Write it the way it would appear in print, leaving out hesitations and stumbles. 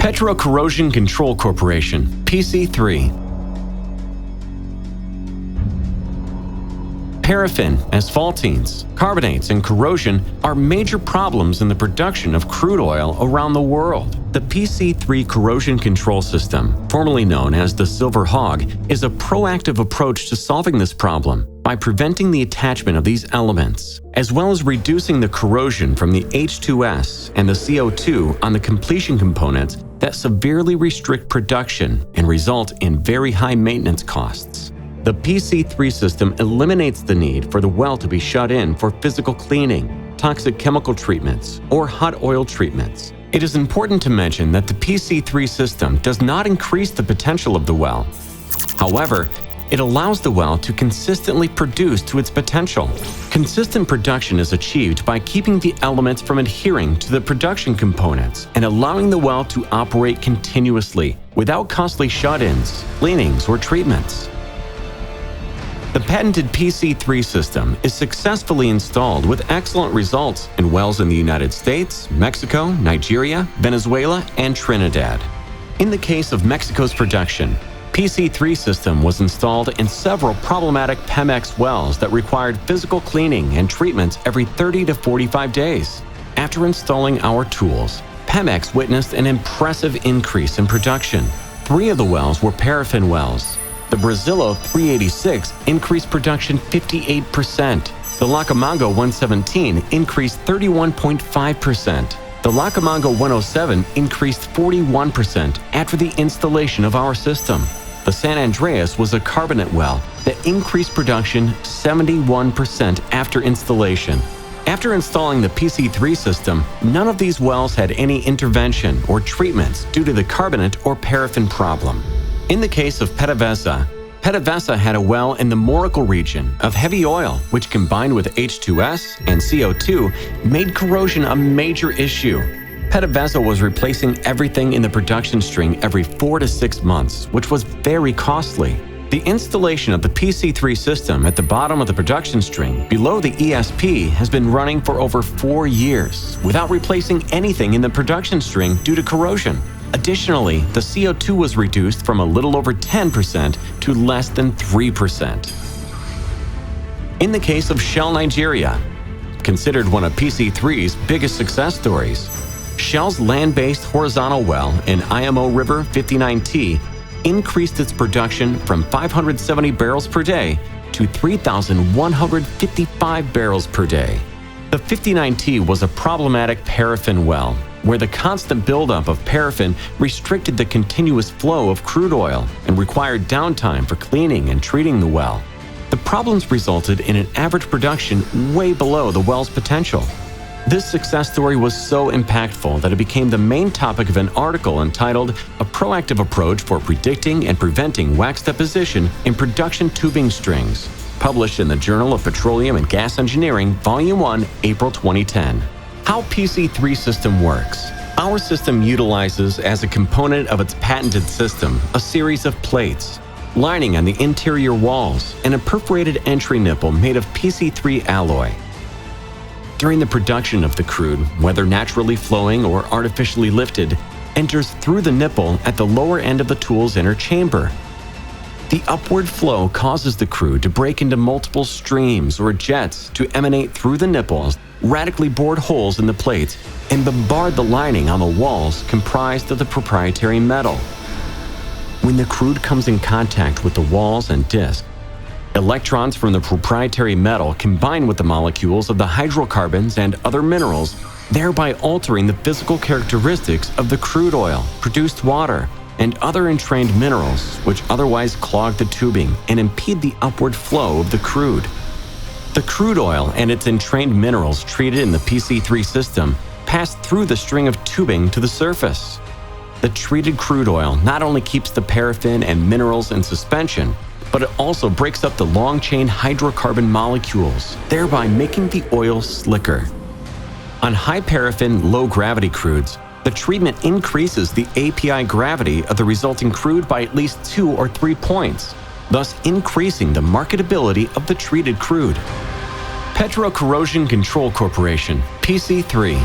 Petro Corrosion Control Corporation, Pc3. Paraffin, asphaltenes, carbonates, and corrosion are major problems in the production of crude oil around the world. The Pc3 Corrosion Control System, formerly known as the Silver Hog, is a proactive approach to solving this problem by preventing the attachment of these elements, as well as reducing the corrosion from the H2S and the CO2 on the completion components that severely restrict production and result in very high maintenance costs. The Pc3 system eliminates the need for the well to be shut in for physical cleaning, toxic chemical treatments, or hot oil treatments. It is important to mention that the Pc3 system does not increase the potential of the well. However, it allows the well to consistently produce to its potential. Consistent production is achieved by keeping the elements from adhering to the production components and allowing the well to operate continuously without costly shut-ins, cleanings, or treatments. The patented Pc3 system is successfully installed with excellent results in wells in the United States, Mexico, Nigeria, Venezuela, and Trinidad. In the case of Mexico's production, Pc3 system was installed in several problematic Pemex wells that required physical cleaning and treatments every 30 to 45 days. After installing our tools, Pemex witnessed an impressive increase in production. 3 of the wells were paraffin wells. The Brazilo 386 increased production 58%. The Lacamango 117 increased 31.5%. The Lacamango 107 increased 41% after the installation of our system. The San Andreas was a carbonate well that increased production 71% after installation. After installing the Pc3 system, none of these wells had any intervention or treatments due to the carbonate or paraffin problem. In the case of PDVSA had a well in the Morical region of heavy oil, which combined with H2S and CO2 made corrosion a major issue. PDVSA was replacing everything in the production string every 4 to 6 months, which was very costly. The installation of the Pc3 system at the bottom of the production string below the ESP has been running for over 4 years without replacing anything in the production string due to corrosion. Additionally, the CO2 was reduced from a little over 10% to less than 3%. In the case of Shell Nigeria, considered one of Pc3's biggest success stories, Shell's land-based horizontal well in IMO River 59T increased its production from 570 barrels per day to 3,155 barrels per day. The 59T was a problematic paraffin well, where the constant buildup of paraffin restricted the continuous flow of crude oil and required downtime for cleaning and treating the well. The problems resulted in an average production way below the well's potential. This success story was so impactful that it became the main topic of an article entitled "A Proactive Approach for Predicting and Preventing Wax Deposition in Production Tubing Strings," published in the Journal of Petroleum and Gas Engineering, Volume 1, April 2010. How Pc3 system works. Our system utilizes as a component of its patented system a series of plates, lining on the interior walls, and a perforated entry nipple made of Pc3 alloy. During the production of the crude, whether naturally flowing or artificially lifted, enters through the nipple at the lower end of the tool's inner chamber. The upward flow causes the crude to break into multiple streams or jets to emanate through the nipples, radically bored holes in the plates, and bombard the lining on the walls comprised of the proprietary metal. When the crude comes in contact with the walls and disc, electrons from the proprietary metal combine with the molecules of the hydrocarbons and other minerals, thereby altering the physical characteristics of the crude oil, produced water, and other entrained minerals which otherwise clog the tubing and impede the upward flow of the crude. The crude oil and its entrained minerals treated in the Pc3 system pass through the string of tubing to the surface. The treated crude oil not only keeps the paraffin and minerals in suspension, but it also breaks up the long-chain hydrocarbon molecules, thereby making the oil slicker. On high paraffin, low-gravity crudes, the treatment increases the API gravity of the resulting crude by at least 2 or 3 points, thus increasing the marketability of the treated crude. Petro Corrosion Control Corporation, Pc3.